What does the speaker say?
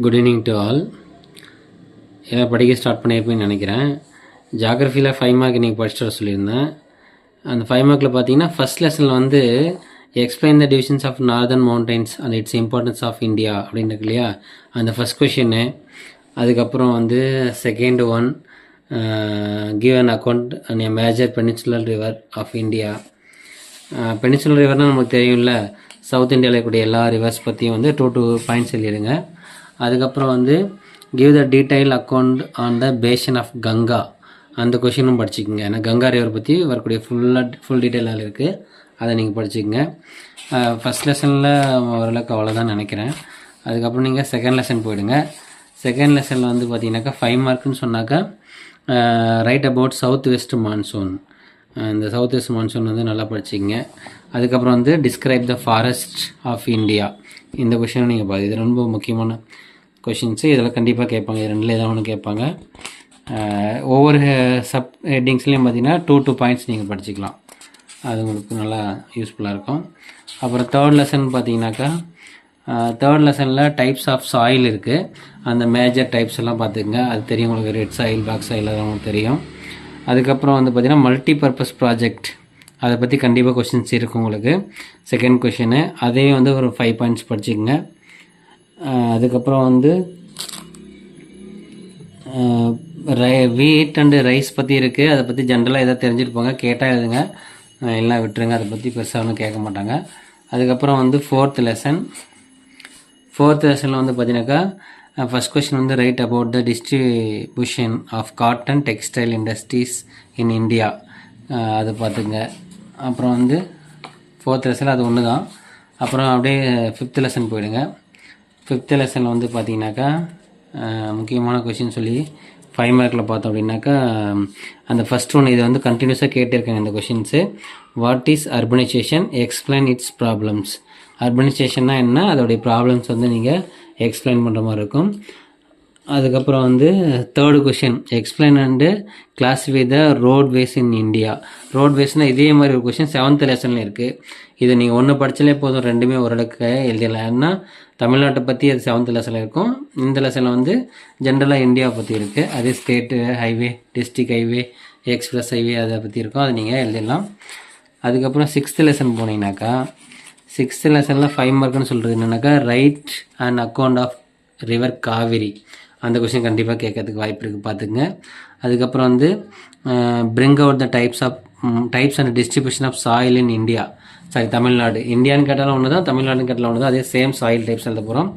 Good evening to all. எல்லாம் படிக்க start பண்ணியிருப்பேன்னு நினைக்கிறேன். ஜாகிரஃபியில் 5 மார்க் இன்றைக்கி படிச்சுட்டு வர சொல்லியிருந்தேன். அந்த 5 மார்க்கில் பார்த்தீங்கன்னா ஃபஸ்ட் லெசனில் வந்து explain the divisions of northern mountains and its importance of India அப்படின்னு இருக்கு இல்லையா, அந்த ஃபஸ்ட் கொஷின்னு. அதுக்கப்புறம் வந்து second one give an account and a major peninsular river of India. Peninsular ரிவர்னால் நமக்கு தெரியும்ல, சவுத் இந்தியாவில் இருக்கக்கூடிய எல்லா ரிவர்ஸ் பற்றியும் வந்து 2 பாயிண்ட்ஸ் எழுதிடுங்க. அதுக்கப்புறம் வந்து give the detail account on the basin of Ganga, அந்த கொஷினும் படிச்சுக்கோங்க. ஏன்னா கங்கா ரிவர் பற்றி வரக்கூடிய ஃபுல் டீட்டெயிலாக இருக்குது, அதை நீங்கள் படிச்சுக்கோங்க. ஃபஸ்ட் லெசனில் ஓரளவுக்கு அவ்வளோதான் நினைக்கிறேன். அதுக்கப்புறம் நீங்கள் செகண்ட் லெசன் போயிடுங்க. செகண்ட் லெசனில் வந்து பார்த்தீங்கன்னாக்கா 5 மார்க்குன்னு சொன்னாக்கா write about south west monsoon. இந்த சவுத் வெஸ்ட் மான்சூன் வந்து நல்லா படிச்சிங்க. அதுக்கப்புறம் வந்து describe the forest of India, இந்த கொஷினும் நீங்கள் பார்த்து, இது ரொம்ப முக்கியமான கொஷின்ஸு. இதில் கண்டிப்பாக கேட்பாங்க, இது ரெண்டில் ஏதாவது ஒன்று கேட்பாங்க. ஒவ்வொரு சப் ஹெட்டிங்ஸ்லேயும் பார்த்தீங்கன்னா 2 பாயிண்ட்ஸ் நீங்கள் படிச்சுக்கலாம், அது உங்களுக்கு நல்லா யூஸ்ஃபுல்லாக இருக்கும். அப்புறம் தேர்ட் லெசன் பார்த்தீங்கன்னாக்கா தேர்ட் லெசனில் டைப்ஸ் ஆஃப் சாயில் இருக்குது, அந்த மேஜர் டைப்ஸ் எல்லாம் பார்த்துக்குங்க. அது தெரியும் உங்களுக்கு, ரெட் சாயில், பிளாக் சாயில், அதெல்லாம் உங்களுக்கு தெரியும். அதுக்கப்புறம் வந்து பார்த்திங்கன்னா மல்டி பர்பஸ் ப்ராஜெக்ட், அதை பற்றி கண்டிப்பாக கொஷின்ஸ் இருக்கும் உங்களுக்கு. செகண்ட் கொஷினு அதையும் வந்து ஒரு 5 பாயிண்ட்ஸ் படிச்சுக்கோங்க. அதுக்கப்புறம் வந்து வீட் அண்டு ரைஸ் பற்றி இருக்குது, அதை பற்றி ஜென்ரலாக எதாவது தெரிஞ்சுருப்பாங்க, கேட்டால் எழுதுங்க, எல்லாம் விட்டுருங்க, அதை பற்றி பெருசாக ஒன்றும் கேட்க மாட்டாங்க. அதுக்கப்புறம் வந்து ஃபோர்த் லெசனில் வந்து பார்த்தீங்கன்னாக்கா ஃபஸ்ட் கொஸ்டின் வந்து write about the distribution of cotton textile industries in India, அதை பார்த்துங்க. அப்புறம் வந்து ஃபோர்த் லெசனில் அது ஒன்று தான். அப்புறம் அப்படியே ஃபிஃப்த் லெசன் போயிடுங்க. ஃபிஃப்த் லெசனில் வந்து பார்த்தீங்கன்னாக்கா முக்கியமான கொஷின் சொல்லி 5 மார்க்கில் பார்த்தோம் அப்படின்னாக்கா அந்த ஃபஸ்ட் ஒன்று, இதை வந்து கண்டினியூஸாக கேட்டிருக்காங்க இந்த questions. What is urbanization, explain its problems. அர்பனைசேஷன்னா என்ன, அதோடைய ப்ராப்ளம்ஸ் வந்து நீங்கள் எக்ஸ்பிளைன் பண்ணுற மாதிரி இருக்கும். அதுக்கப்புறம் வந்து third question explain and classify the roadways in India. ரோட்வேஸ்னால் இதே மாதிரி ஒரு கொஷின் 7th லெசனில் இருக்குது. இதை நீங்கள் ஒன்று படித்தாலே போதும், ரெண்டுமே ஓரளவுக்கு எழுதிடலாம். ஏன்னா தமிழ்நாட்டை பற்றி அது 7th லெசனில் இருக்கும், இந்த லெசனில் வந்து ஜென்ரலாக இந்தியாவை பற்றி இருக்குது. அதே state highway, district highway, express highway, அதை பற்றி இருக்கும், அதை நீங்கள் எழுதிடலாம். அதுக்கப்புறம் 6th லெசன் போனீங்கன்னாக்கா 6th லெசனில் 5 மார்க்குன்னு சொல்கிறது என்னென்னாக்கா write and account of river Kaveri, அந்த கொஸ்டின் கண்டிப்பாக கேட்கறதுக்கு வாய்ப்பு இருக்குது, பார்த்துக்குங்க. அதுக்கப்புறம் வந்து bring out the types and distribution of soil in India. Tamil Nadu, இந்தியான்னு கேட்டாலும் ஒன்று தான், தமிழ்நாடுன்னு கேட்டாலும் ஒன்று தான், அதே சேம் சாயில் டைப்ஸ் எழுத போகிறோம்.